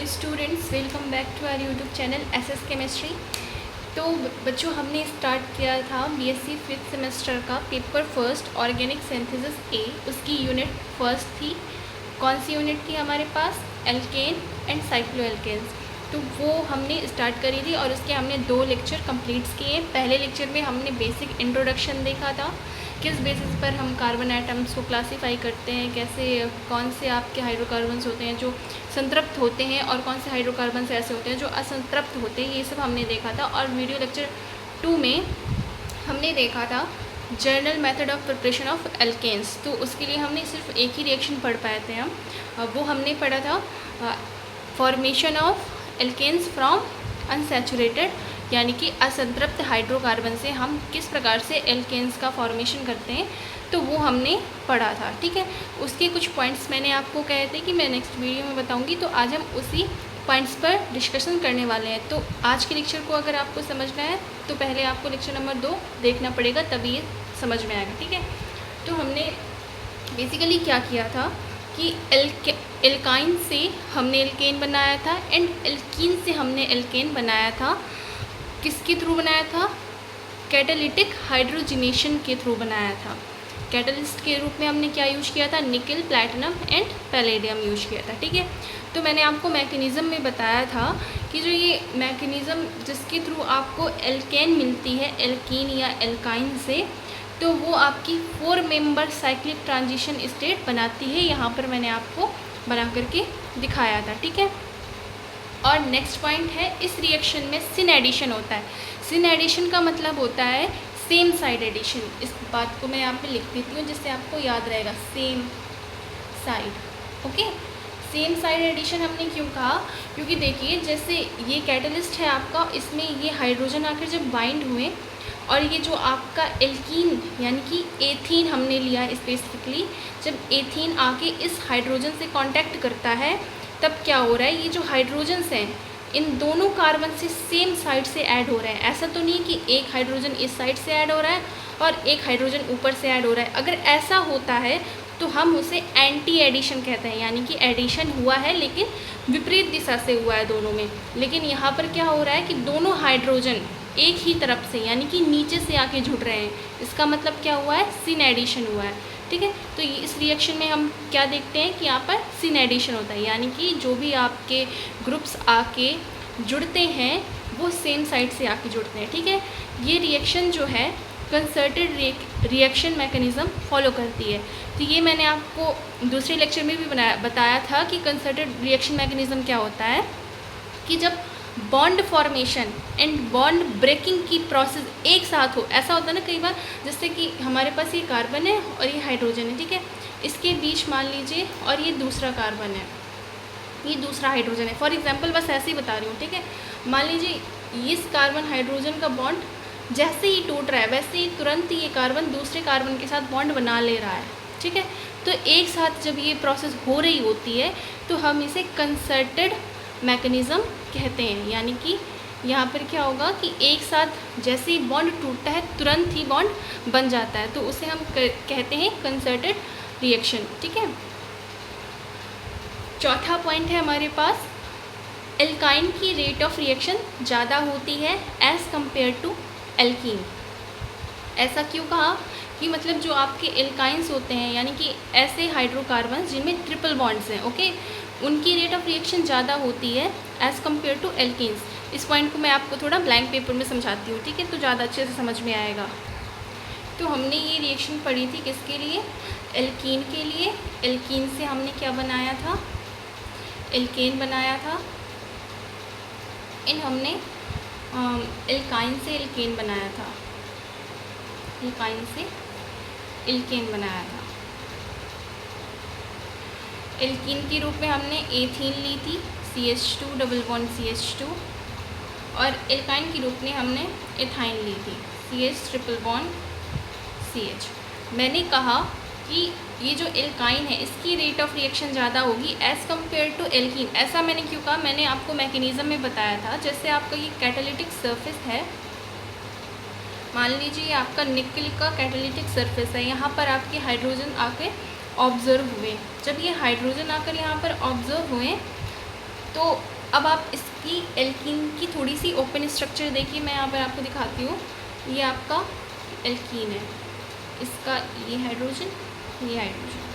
Students, welcome back to our YouTube channel SS chemistry. तो बच्चों, हमने स्टार्ट किया था बीएससी फिफ्थ सेमेस्टर का paper first organic synthesis A. उसकी यूनिट फर्स्ट थी। कौन सी यूनिट थी हमारे पास? Alkene and cycloalkenes. तो वो हमने स्टार्ट करी थी और उसके हमने 2 लेक्चर कंप्लीट्स किए। पहले लेक्चर में हमने बेसिक इंट्रोडक्शन देखा था, किस बेसिस पर हम कार्बन एटम्स को क्लासीफाई करते हैं, कैसे कौन से आपके हाइड्रोकार्बन्स होते हैं जो संतृप्त होते हैं और कौन से हाइड्रोकार्बन्स ऐसे होते हैं जो असंतृप्त होते हैं, ये सब हमने देखा था। और वीडियो लेक्चर 2 में हमने देखा था general method of preparation of alkenes. तो उसके लिए हमने सिर्फ एक ही रिएक्शन पढ़ पाए थे हम, वो हमने पढ़ा था formation of alkenes from unsaturated, यानी कि असंतृप्त हाइड्रोकार्बन से हम किस प्रकार से एल्केन्स का फॉर्मेशन करते हैं, तो वो हमने पढ़ा था। ठीक है, उसके कुछ पॉइंट्स मैंने आपको कहे थे कि मैं नेक्स्ट वीडियो में बताऊंगी, तो आज हम उसी पॉइंट्स पर डिस्कशन करने वाले हैं। तो आज के लेक्चर को अगर आपको समझना है तो पहले आपको लेक्चर नंबर 2 देखना पड़ेगा, तभी ये समझ में आएगा। ठीक है, तो हमने बेसिकली क्या किया था कि एल्काइन से हमने एल्केन बनाया था एंड एल्कीन से हमने एल्केन बनाया था। किसके थ्रू बनाया था? कैटालिटिक हाइड्रोजिनेशन के थ्रू बनाया था। कैटलिस्ट के रूप में हमने क्या यूज़ किया था? निकल, प्लैटिनम एंड पैलेडियम यूज़ किया था। ठीक है, तो मैंने आपको मैकेनिज़्म में बताया था कि जो ये मैकेनिज़्म जिसके थ्रू आपको एल्केन मिलती है एल्कीन या एल्काइन से, तो वो आपकी 4 मेंबर साइक्लिक ट्रांजिशन स्टेट बनाती है। यहाँ पर मैंने आपको बना करके दिखाया था। ठीक है, और नेक्स्ट पॉइंट है, इस रिएक्शन में सिन एडिशन होता है। सिन एडिशन का मतलब होता है सेम साइड एडिशन। इस बात को मैं यहाँ पे लिख देती हूँ जिससे आपको याद रहेगा, same side. Okay, same side addition हमने क्यों कहा? क्योंकि देखिए, जैसे ये कैटलिस्ट है आपका, इसमें ये हाइड्रोजन आकर जब बाइंड हुए और ये जो आपका एल्कीन यानी कि एथीन हमने लिया स्पेसिफिकली, जब एथीन आके इस हाइड्रोजन से कांटेक्ट करता है तब क्या हो रहा है, ये जो हाइड्रोजन्स हैं इन दोनों कार्बन से सेम साइड से ऐड हो रहे हैं। ऐसा तो नहीं कि एक हाइड्रोजन इस साइड से ऐड हो रहा है और एक हाइड्रोजन ऊपर से ऐड हो रहा है। अगर ऐसा होता है तो हम उसे एंटी एडिशन कहते हैं, यानी कि एडिशन हुआ है लेकिन विपरीत दिशा से हुआ है दोनों में। लेकिन यहाँ पर क्या हो रहा है कि दोनों हाइड्रोजन एक ही तरफ से यानी कि नीचे से आके जुड़ रहे हैं। इसका मतलब क्या हुआ है? सिन एडिशन हुआ है। ठीक है, तो इस रिएक्शन में हम क्या देखते हैं कि यहाँ पर सिन एडिशन होता है, यानी कि जो भी आपके ग्रुप्स आके जुड़ते हैं वो सेम साइड से आके जुड़ते हैं। ठीक है, ये रिएक्शन जो है कंसर्टेड रिएक्शन मैकेनिज़्म फॉलो करती है। तो ये मैंने आपको दूसरे लेक्चर में भी बताया था कि कंसर्टेड रिएक्शन मैकेनिज़्म क्या होता है कि जब bond formation and bond breaking की प्रोसेस एक साथ हो। ऐसा होता है ना कई बार, जैसे कि हमारे पास ये कार्बन है और ये हाइड्रोजन है। ठीक है, इसके बीच मान लीजिए और ये दूसरा कार्बन है, ये दूसरा हाइड्रोजन है। फॉर एग्जांपल बस ऐसे ही बता रही हूँ। ठीक है, मान लीजिए इस कार्बन हाइड्रोजन का बॉन्ड जैसे ही टूट रहा है वैसे ही तुरंत ये कार्बन दूसरे कार्बन के साथ बॉन्ड बना ले रहा है। ठीक है, तो एक साथ जब ये प्रोसेस हो रही होती है तो हम इसे कंसर्टेड मैकेनिज़्म कहते हैं। यानी कि यहाँ पर क्या होगा कि एक साथ जैसे ही बॉन्ड टूटता है तुरंत ही बॉन्ड बन जाता है, तो उसे हम कहते हैं कंसर्टेड रिएक्शन। ठीक है, चौथा पॉइंट है हमारे पास, एल्काइन की रेट ऑफ रिएक्शन ज़्यादा होती है एज़ कम्पेयर टू एल्कीन। ऐसा क्यों कहा? कि मतलब जो आपके एल्काइंस होते हैं यानी कि ऐसे हाइड्रोकार्बन जिनमें ट्रिपल बॉन्ड्स हैं, ओके, उनकी रेट ऑफ रिएक्शन ज़्यादा होती है एज़ कम्पेयर टू एल्कीन्स। इस पॉइंट को मैं आपको थोड़ा ब्लैंक पेपर में समझाती हूँ। ठीक है, तो ज़्यादा अच्छे से समझ में आएगा। तो हमने ये रिएक्शन पढ़ी थी किसके लिए? एल्कीन के लिए। एल्कीन से हमने क्या बनाया था? एल्केन बनाया था। इन हमने एल्काइन से एल्केन बनाया था। एल्काइन से एल्केन बनाया था। एल्कीन के रूप में हमने एथीन ली थी, CH2 डबल बॉन्ड CH2, और एल्काइन के रूप में हमने एथाइन ली थी, CH ट्रिपल बॉन्ड CH। मैंने कहा कि ये जो एल्काइन है इसकी रेट ऑफ रिएक्शन ज़्यादा होगी एज़ कम्पेयर टू एल्कीन। ऐसा मैंने क्यों कहा? मैंने आपको मैकेनिज़्म में बताया था। जैसे आपका ये कैटालिटिक सरफेस है, मान लीजिए आपका निकल का कैटालिटिक सरफेस है, यहाँ पर आपके हाइड्रोजन आके ऑब्जर्व हुए। जब ये हाइड्रोजन आकर यहाँ पर ऑब्जर्व हुए तो अब आप इसकी एल्कीन की थोड़ी सी ओपन स्ट्रक्चर देखिए, मैं यहाँ पर आपको दिखाती हूँ। ये आपका एल्कीन है, इसका ये हाइड्रोजन, ये हाइड्रोजन।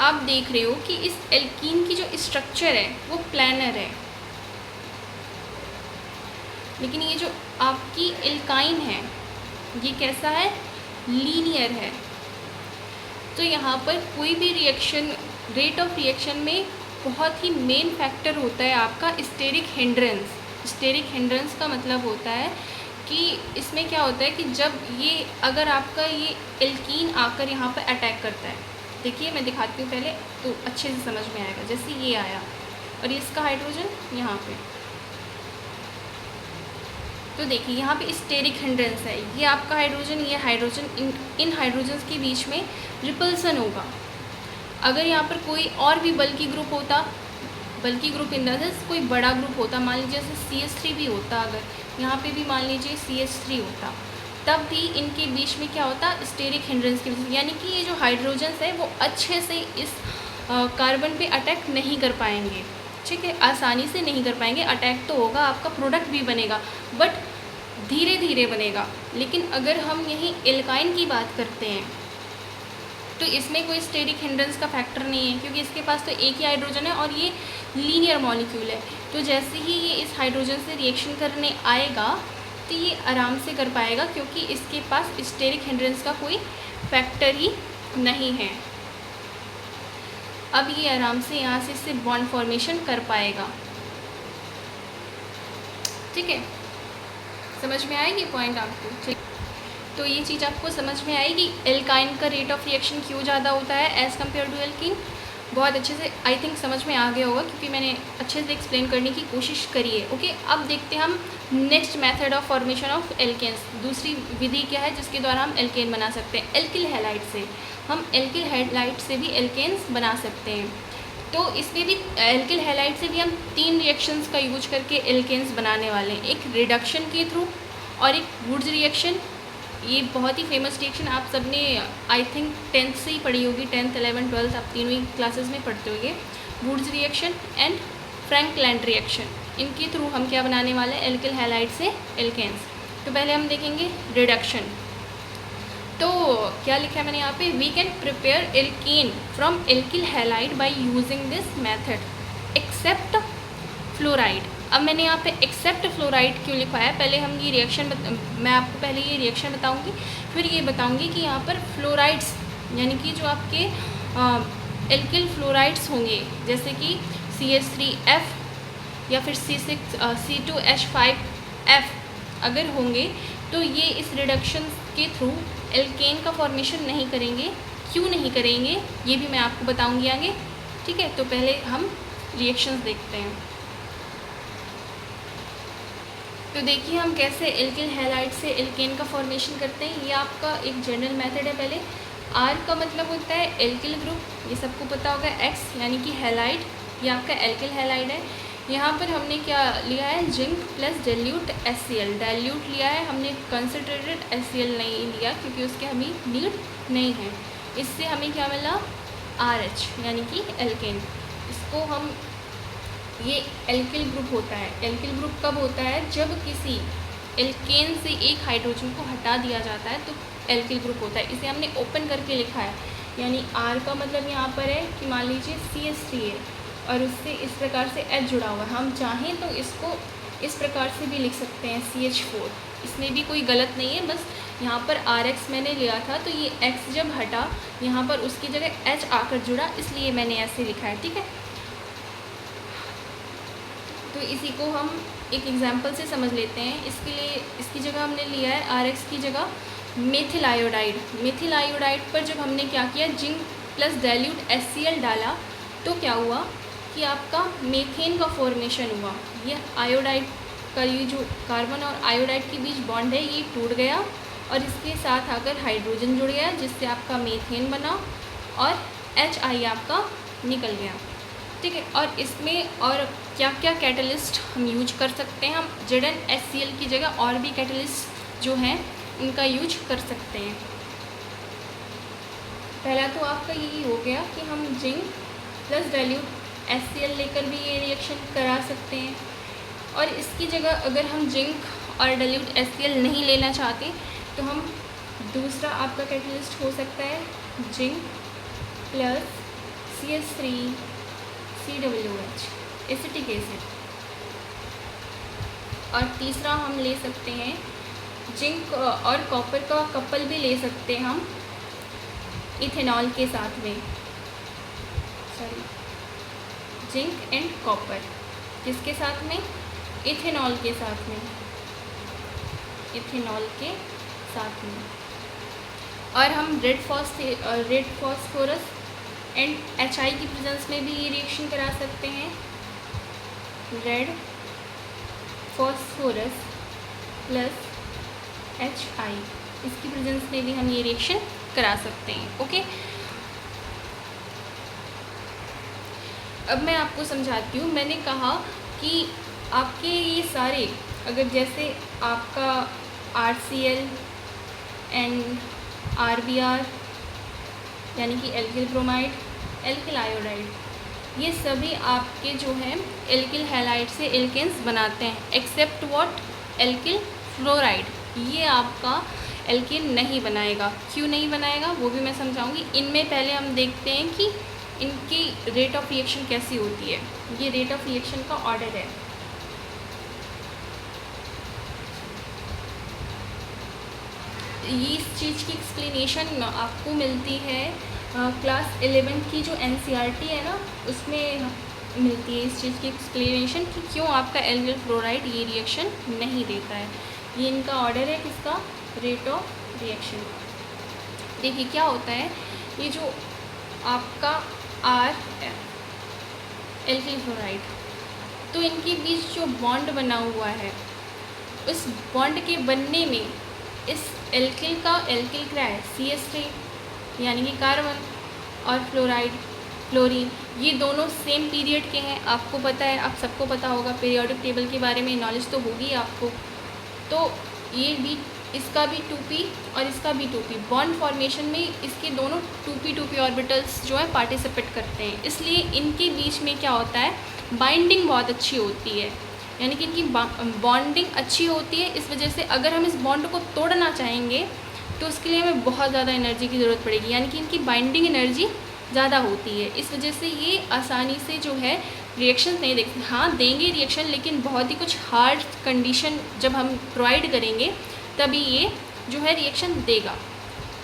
आप देख रहे हो कि इस एल्कीन की जो स्ट्रक्चर है वो प्लैनर है, लेकिन ये जो आपकी एल्काइन है ये कैसा है, लीनियर है। तो यहाँ पर कोई भी रिएक्शन, रेट ऑफ रिएक्शन में बहुत ही मेन फैक्टर होता है आपका स्टेरिक हिंड्रेंस। स्टेरिक हिंड्रेंस का मतलब होता है कि इसमें क्या होता है कि जब ये, अगर आपका ये एल्कीन आकर यहाँ पर अटैक करता है, देखिए मैं दिखाती हूँ पहले तो अच्छे से समझ में आएगा। जैसे ये आया और इसका हाइड्रोजन यहाँ पे, तो देखिए यहाँ पे स्टेरिक हिंड्रेंस है, ये आपका हाइड्रोजन, ये हाइड्रोजन, इन हाइड्रोजन्स के बीच में रिपल्सन होगा। अगर यहाँ पर कोई और भी बल्कि ग्रुप होता, बल्कि ग्रुप इन द सेंस कोई बड़ा ग्रुप होता, मान लीजिए जैसे CH3 भी होता, अगर यहाँ पे भी मान लीजिए CH3 होता, तब भी इनके बीच में क्या होता, स्टेरिक हिंड्रेंस की वजह से, यानी कि ये जो हाइड्रोजन्स है वो अच्छे से इस कार्बन पे अटैक नहीं कर पाएंगे। ठीक है, आसानी से नहीं कर पाएंगे। अटैक तो होगा, आपका प्रोडक्ट भी बनेगा, बट धीरे धीरे बनेगा। लेकिन अगर हम यहीं एल्काइन की बात करते हैं तो इसमें कोई स्टेरिक हिंड्रेंस का फैक्टर नहीं है, क्योंकि इसके पास तो एक ही हाइड्रोजन है और ये लीनियर मॉलिक्यूल है। तो जैसे ही ये इस हाइड्रोजन से रिएक्शन करने आएगा तो ये आराम से कर पाएगा, क्योंकि इसके पास स्टेरिक हिंड्रेंस का कोई फैक्टर ही नहीं है। अब ये आराम से यहाँ से इससे बॉन्ड फॉर्मेशन कर पाएगा। ठीक है, समझ में आएगी पॉइंट आपको? ठीक, तो ये चीज़ आपको समझ में आएगी, एल्काइन का रेट ऑफ रिएक्शन क्यों ज़्यादा होता है एज़ कम्पेयर टू एल्कीन। बहुत अच्छे से आई थिंक समझ में आ गया होगा, क्योंकि मैंने अच्छे से एक्सप्लेन करने की कोशिश करी है। ओके, अब देखते हैं हम next method of formation of alkanes. दूसरी विधि क्या है जिसके द्वारा हम एल्केन बना सकते हैं? एल्किल हैलाइड से। हम एल्किल हैलाइड से भी एल्केन्स बना सकते हैं। तो इसमें भी एल्किल हैलाइड से भी हम 3 रिएक्शंस का यूज करके एल्केन्स बनाने वाले हैं, एक रिडक्शन के थ्रू और एक वुड्स रिएक्शन। ये बहुत ही फेमस रिएक्शन आप सबने आई थिंक 10th से ही पढ़ी होगी, 10th 11th 12th आप तीनों ही क्लासेस में पढ़ते होंगे। Wurtz reaction and Frankland reaction, इनके थ्रू हम क्या बनाने वाले हैं? एल्किल हैलाइड से एल्केन्स। तो पहले हम देखेंगे रिडक्शन। तो क्या लिखा है मैंने यहाँ पे? We can prepare alkene from alkyl halide by using this method except fluoride. अब मैंने यहाँ पे एक्सेप्ट फ्लोराइड क्यों लिखवाया है? पहले हम ये रिएक्शन मैं आपको पहले ये रिएक्शन बताऊंगी, फिर ये बताऊंगी कि यहाँ पर फ्लोराइड्स यानी कि जो आपके एल्किल फ्लोराइड्स होंगे, जैसे कि CH3F या फिर C2H5F अगर होंगे, तो ये इस रिडक्शन के थ्रू एल्केन का फॉर्मेशन नहीं करेंगे। क्यों नहीं करेंगे ये भी मैं आपको बताऊंगी आगे। ठीक है, तो पहले हम रिएक्शंस देखते हैं। तो देखिए हम कैसे एल्किल हैलाइड से एल्केन का फॉर्मेशन करते हैं। ये आपका एक जनरल मेथड है। पहले R का मतलब होता है एल्किल ग्रुप, ये सबको पता होगा। X यानी कि हैलाइड, ये आपका एल्किल हैलाइड है। यहाँ पर हमने क्या लिया है? Zinc plus dilute HCl। Dilute लिया है हमने, कंसनट्रेटेड HCl नहीं लिया क्योंकि उसके हमें नीड नहीं है। इससे हमें क्या मिला? RH यानी कि एल्केन। इसको हम, ये एल्किल ग्रुप होता है। एल्किल ग्रुप कब होता है? जब किसी एल्केन से एक हाइड्रोजन को हटा दिया जाता है तो एल्किल ग्रुप होता है। इसे हमने ओपन करके लिखा है, यानी R का मतलब यहाँ पर है कि मान लीजिए CH3 है और उससे इस प्रकार से H जुड़ा हुआ है। हम चाहें तो इसको इस प्रकार से भी लिख सकते हैं CH4, इसमें भी कोई गलत नहीं है। बस यहाँ पर RH मैंने लिया था तो ये X जब हटा यहाँ पर उसकी जगह H आकर जुड़ा, इसलिए मैंने ऐसे लिखा है। ठीक है, तो इसी को हम एक एग्जांपल से समझ लेते हैं। इसके लिए इसकी जगह हमने लिया है RH की जगह मेथिल आयोडाइड। मेथिल आयोडाइड पर जब हमने क्या किया? जिंक प्लस डाइल्यूट HCl डाला तो क्या हुआ कि आपका मेथेन का फॉर्मेशन हुआ। ये आयोडाइड का ये जो कार्बन और आयोडाइड के बीच बॉन्ड है ये टूट गया और इसके साथ आकर हाइड्रोजन जुड़ गया, जिससे आपका मेथेन बना और HI आपका निकल गया। ठीक है, और इसमें और क्या क्या कैटलिस्ट हम यूज कर सकते हैं? हम ZnHCl की जगह और भी कैटलिस्ट जो हैं उनका यूज कर सकते हैं। पहला तो आपका यही हो गया कि हम जिंक प्लस डाइल्यूट HCl लेकर भी ये रिएक्शन करा सकते हैं। और इसकी जगह अगर हम जिंक और डाइल्यूट HCl नहीं लेना चाहते तो हम दूसरा आपका कैटलिस्ट हो सकता है zinc plus CH3COOH acetic acid. और तीसरा हम ले सकते हैं जिंक और कॉपर का कपल भी ले सकते हैं हम इथेनॉल के साथ में, जिंक एंड कॉपर किसके साथ में, इथेनॉल के साथ में, इथेनॉल के साथ में। और हम रेड फॉस्फोरस एंड HI की प्रेजेंस में भी ये रिएक्शन करा सकते हैं। रेड फॉस्फोरस प्लस HI इसकी प्रेजेंस में भी हम ये रिएक्शन करा सकते हैं। ओके, अब मैं आपको समझाती हूँ। मैंने कहा कि आपके ये सारे, अगर जैसे आपका RCl एंड RBr यानी कि एल्किल ब्रोमाइड, एल्किल आयोडाइड, ये सभी आपके जो हैं एल्किल हैलाइड से एल्केन्स बनाते हैं, एक्सेप्ट व्हाट, एल्किल फ्लोराइड। ये आपका एल्केन नहीं बनाएगा। क्यों नहीं बनाएगा वो भी मैं समझाऊंगी। इनमें पहले हम देखते हैं कि इनकी रेट ऑफ रिएक्शन कैसी होती है। ये रेट ऑफ रिएक्शन का ऑर्डर है। इस चीज़ की एक्सप्लेनेशन आपको मिलती है क्लास 11 की जो NCERT है ना, उसमें मिलती है इस चीज़ की एक्सप्लेनेशन कि क्यों आपका एल्किल फ्लोराइड ये रिएक्शन नहीं देता है। ये इनका ऑर्डर है किसका, रेट ऑफ रिएक्शन। देखिए क्या होता है, ये जो आपका R है एल्किल फ्लोराइड, तो इनके बीच जो बॉन्ड बना हुआ है, उस बॉन्ड के बनने में इस एल्किल क्या है, CH3 यानी कि कार्बन, और फ्लोराइड क्लोरीन, ये दोनों सेम पीरियड के हैं। आपको पता है, आप सबको पता होगा, पीरियोडिक टेबल के बारे में नॉलेज तो होगी आपको। तो ये भी, इसका भी 2p और इसका भी 2p, बॉन्ड फॉर्मेशन में इसके दोनों 2p ऑर्बिटल्स जो है पार्टिसिपेट करते हैं। इसलिए इनके बीच में क्या होता है, बाइंडिंग बहुत अच्छी होती है, यानी कि इनकी बॉन्डिंग अच्छी होती है। इस वजह से अगर हम इस बॉन्ड को तोड़ना चाहेंगे तो उसके लिए हमें बहुत ज़्यादा एनर्जी की ज़रूरत पड़ेगी, यानी कि इनकी बाइंडिंग एनर्जी ज़्यादा होती है। इस वजह से ये आसानी से जो है रिएक्शन नहीं देते। हाँ देंगे रिएक्शन, लेकिन बहुत ही कुछ हार्ड कंडीशन जब हम प्रोवाइड करेंगे तभी ये जो है रिएक्शन देगा।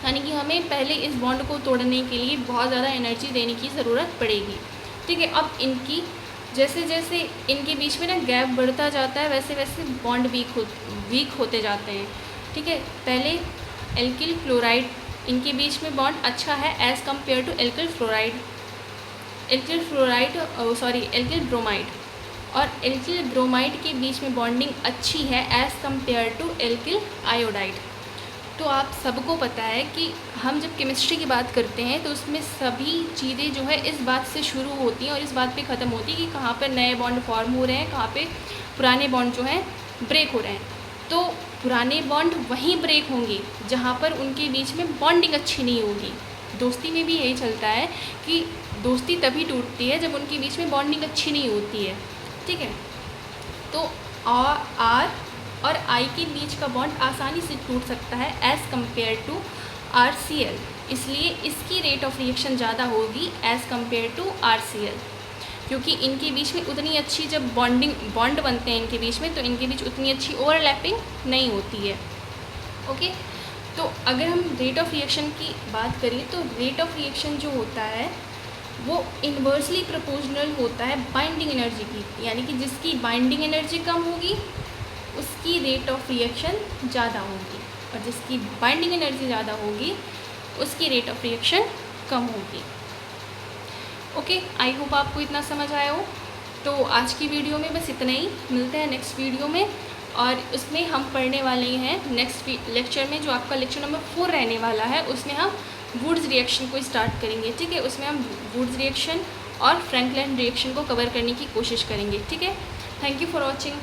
यानी कि हमें पहले इस बॉन्ड को तोड़ने के लिए बहुत ज़्यादा एनर्जी देने की ज़रूरत पड़ेगी। ठीक है, अब इनकी जैसे जैसे इनके बीच में ना गैप बढ़ता जाता है, वैसे वैसे बॉन्ड वीक होते जाते हैं। ठीक है, पहले एल्किल फ्लोराइड, इनके बीच में बॉन्ड अच्छा है as compare to alkyl bromide, और एल्किल ब्रोमाइड के बीच में बॉन्डिंग अच्छी है as compare to alkyl iodide. तो आप सबको पता है कि हम जब केमिस्ट्री की बात करते हैं तो उसमें सभी चीज़ें जो है इस बात से शुरू होती हैं और इस बात पे ख़त्म होती है कि कहाँ पर नए बॉन्ड फॉर्म हो रहे हैं, कहाँ पे पुराने बॉन्ड जो हैं ब्रेक हो रहे हैं। तो पुराने बॉन्ड वहीं ब्रेक होंगे जहाँ पर उनके बीच में बॉन्डिंग अच्छी नहीं होगी। दोस्ती में भी यही चलता है कि दोस्ती तभी टूटती है जब उनके बीच में बॉन्डिंग अच्छी नहीं होती है। ठीक है, तो R और I के बीच का बॉन्ड आसानी से टूट सकता है एज़ कम्पेयर टू RCl, इसलिए इसकी रेट ऑफ रिएक्शन ज़्यादा होगी एज़ कम्पेयर टू RCl, क्योंकि इनके बीच में उतनी अच्छी जब बॉन्ड बनते हैं इनके बीच में, तो इनके बीच उतनी अच्छी ओवरलैपिंग नहीं होती है। ओके, तो अगर हम रेट ऑफ रिएक्शन की बात करें तो रेट ऑफ रिएक्शन जो होता है वो इन्वर्सली प्रोपोर्शनल होता है बाइंडिंग एनर्जी की, यानी कि जिसकी बाइंडिंग एनर्जी कम होगी उसकी रेट ऑफ रिएक्शन ज़्यादा होगी, और जिसकी बाइंडिंग एनर्जी ज़्यादा होगी उसकी रेट ऑफ रिएक्शन कम होगी। ओके, आई होप आपको इतना समझ आया हो। तो आज की वीडियो में बस इतना ही, मिलते हैं नेक्स्ट वीडियो में, और उसमें हम पढ़ने वाले हैं नेक्स्ट लेक्चर में, जो आपका लेक्चर नंबर 4 रहने वाला है, उसमें हम वुड्स रिएक्शन को स्टार्ट करेंगे। ठीक है, उसमें हम वुड्स रिएक्शन और फ्रैंकलिन रिएक्शन को कवर करने की कोशिश करेंगे। ठीक है, थैंक यू फॉर वॉचिंग।